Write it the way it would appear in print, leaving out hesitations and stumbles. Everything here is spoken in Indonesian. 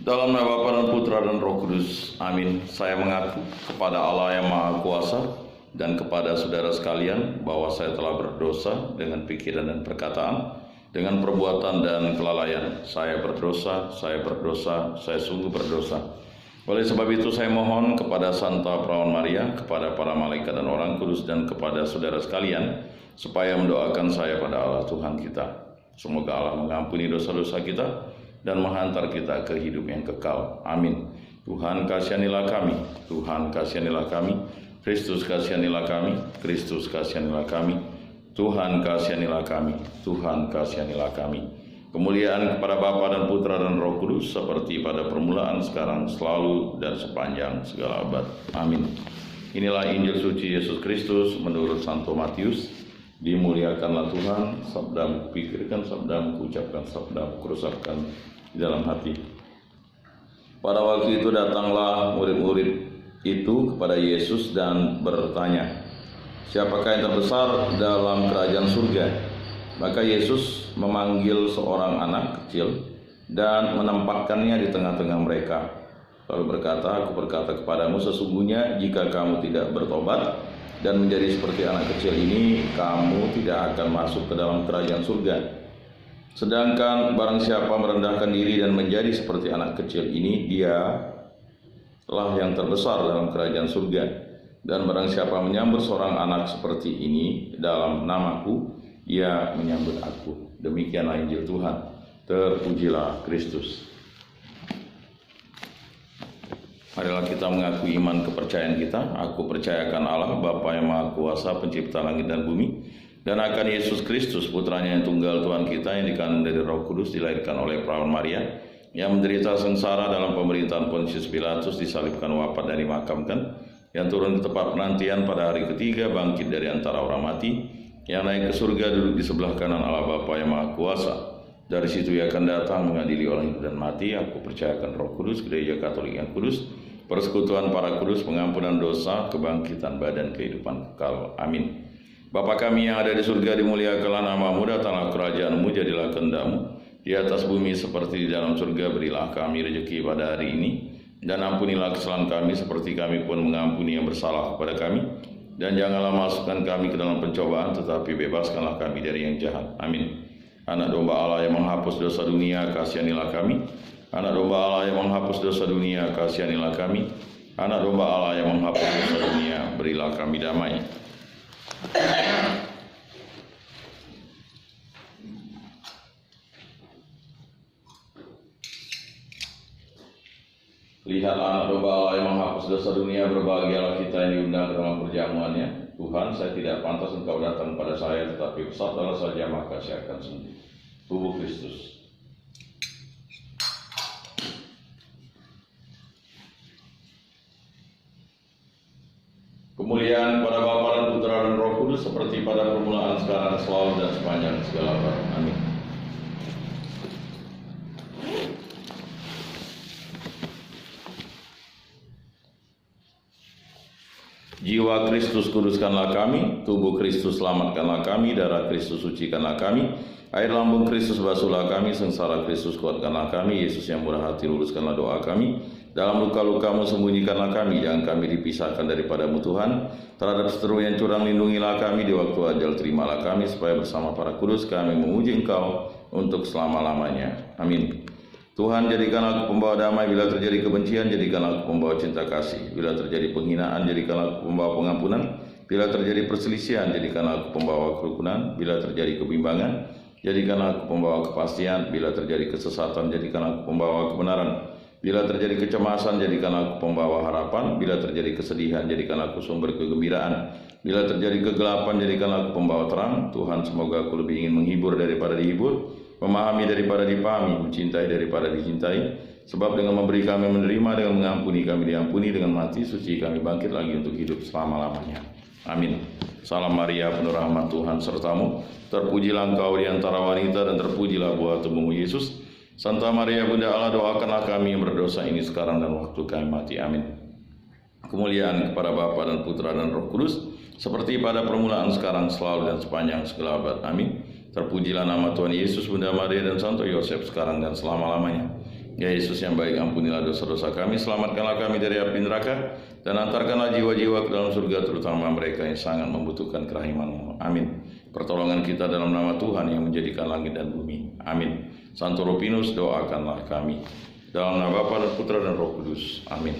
Dalam nama Bapa dan Putra dan Roh Kudus, amin. Saya mengaku kepada Allah yang Maha Kuasa dan kepada saudara sekalian bahwa saya telah berdosa dengan pikiran dan perkataan, dengan perbuatan dan kelalaian. Saya berdosa, saya sungguh berdosa. Oleh sebab itu saya mohon kepada Santa Perawan Maria, kepada para malaikat dan orang kudus, dan kepada saudara sekalian, supaya mendoakan saya pada Allah Tuhan kita. Semoga Allah mengampuni dosa-dosa kita dan menghantar kita ke hidup yang kekal. Amin. Tuhan kasihanilah kami, Tuhan kasihanilah kami, Kristus kasihanilah kami, Kristus kasihanilah kami, Tuhan kasihanilah kami, Tuhan kasihanilah kami. Kemuliaan kepada Bapa dan Putra dan Roh Kudus, seperti pada permulaan, sekarang, selalu, dan sepanjang segala abad. Amin. Inilah Injil suci Yesus Kristus menurut Santo Matius. Dimuliakanlah Tuhan, sabdamu pikirkan, sabdamu ucapkan, sabdamu kurusapkan di dalam hati. Pada waktu itu datanglah murid-murid itu kepada Yesus dan bertanya, "Siapakah yang terbesar dalam kerajaan surga?" Maka Yesus memanggil seorang anak kecil dan menempatkannya di tengah-tengah mereka. Lalu berkata, "Aku berkata kepadamu, sesungguhnya jika kamu tidak bertobat dan menjadi seperti anak kecil ini, kamu tidak akan masuk ke dalam kerajaan surga. Sedangkan barang siapa merendahkan diri dan menjadi seperti anak kecil ini, dialah yang terbesar dalam kerajaan surga. Dan barang siapa menyambut seorang anak seperti ini dalam namaku, ia menyambut aku." Demikianlah Injil Tuhan. Terpujilah Kristus. Marilah kita mengakui iman kepercayaan kita. Aku percayakan Allah, Bapa yang Maha Kuasa, pencipta langit dan bumi, dan akan Yesus Kristus, putranya yang tunggal Tuhan kita, yang dikandung dari Roh Kudus, dilahirkan oleh Perawan Maria, yang menderita sengsara dalam pemerintahan Pontius Pilatus, disalibkan, wafat, dan dimakamkan, yang turun ke tempat penantian pada hari ketiga, bangkit dari antara orang mati, yang naik ke surga, duduk di sebelah kanan Allah Bapa yang Maha Kuasa. Dari situ ia akan datang mengadili orang hidup dan mati. Aku percayakan Roh Kudus, Gereja Katolik yang kudus, persekutuan para kudus, pengampunan dosa, kebangkitan badan, kehidupan kekal. Amin. Bapa kami yang ada di surga, dimuliakanlah namamu, datanglah kerajaanmu, jadilah kehendakmu di atas bumi seperti di dalam surga. Berilah kami rezeki pada hari ini, dan ampunilah kesalahan kami seperti kami pun mengampuni yang bersalah kepada kami. Dan janganlah masukkan kami ke dalam pencobaan, tetapi bebaskanlah kami dari yang jahat. Amin. Anak domba Allah yang menghapus dosa dunia, kasihanilah kami. Anak domba Allah yang menghapus dosa dunia, kasihanilah kami. Anak domba Allah yang menghapus dosa dunia, berilah kami damai. Lihat anak domba Allah yang menghapus dosa dunia, berbahagialah kita yang diundang ke dalam perjamuannya. Tuhan, saya tidak pantas Engkau datang pada saya, tetapi bersabdalah saja, maka saya akan sembuh. Tubuh Kristus. Kemuliaan kepada Bapa dan Putra dan Roh Kudus, seperti pada permulaan, sekarang, selalu, dan sepanjang segala abad. Amin. Jiwa Kristus kuduskanlah kami, tubuh Kristus selamatkanlah kami, darah Kristus sucikanlah kami, air lambung Kristus basuhlah kami, sengsara Kristus kuatkanlah kami, Yesus yang murah hati luluskanlah doa kami, dalam luka-lukamu sembunyikanlah kami, jangan kami dipisahkan daripadamu Tuhan, terhadap seteru yang curang lindungilah kami, di waktu ajal terimalah kami, supaya bersama para kudus kami memuji Engkau untuk selama-lamanya. Amin. Tuhan, jadikanlah aku pembawa damai. Bila terjadi kebencian, jadikanlah aku pembawa cinta kasih. Bila terjadi penghinaan, jadikanlah aku pembawa pengampunan. Bila terjadi perselisihan, jadikanlah aku pembawa kerukunan. Bila terjadi kebimbangan, jadikanlah aku pembawa kepastian. Bila terjadi kesesatan, jadikanlah aku pembawa kebenaran. Bila terjadi kecemasan, jadikanlah aku pembawa harapan. Bila terjadi kesedihan, jadikanlah aku sumber kegembiraan. Bila terjadi kegelapan, jadikanlah aku pembawa terang. Tuhan, semoga aku lebih ingin menghibur daripada dihibur, memahami daripada dipahami, mencintai daripada dicintai. Sebab dengan memberi kami menerima, dengan mengampuni kami diampuni, dengan mati suci kami bangkit lagi untuk hidup selama-lamanya. Amin. Salam Maria, penuh rahmat, Tuhan sertamu. Terpujilah engkau di antara wanita, dan terpujilah buah tubuhmu Yesus. Santa Maria Bunda Allah, doakanlah kami yang berdosa ini sekarang dan waktu kami mati. Amin. Kemuliaan kepada Bapa dan Putra dan Roh Kudus, seperti pada permulaan, sekarang, selalu, dan sepanjang segala abad. Amin. Terpujilah nama Tuhan Yesus, Bunda Maria, dan Santo Yosef, sekarang dan selama-lamanya. Ya Yesus yang baik, ampunilah dosa-dosa kami, selamatkanlah kami dari api neraka, dan antarkanlah jiwa-jiwa ke dalam surga, terutama mereka yang sangat membutuhkan kerahiman-Mu. Amin. Pertolongan kita dalam nama Tuhan yang menjadikan langit dan bumi. Amin. Santo Rupinus, doakanlah kami. Dalam nama Bapa dan Putra dan Roh Kudus. Amin.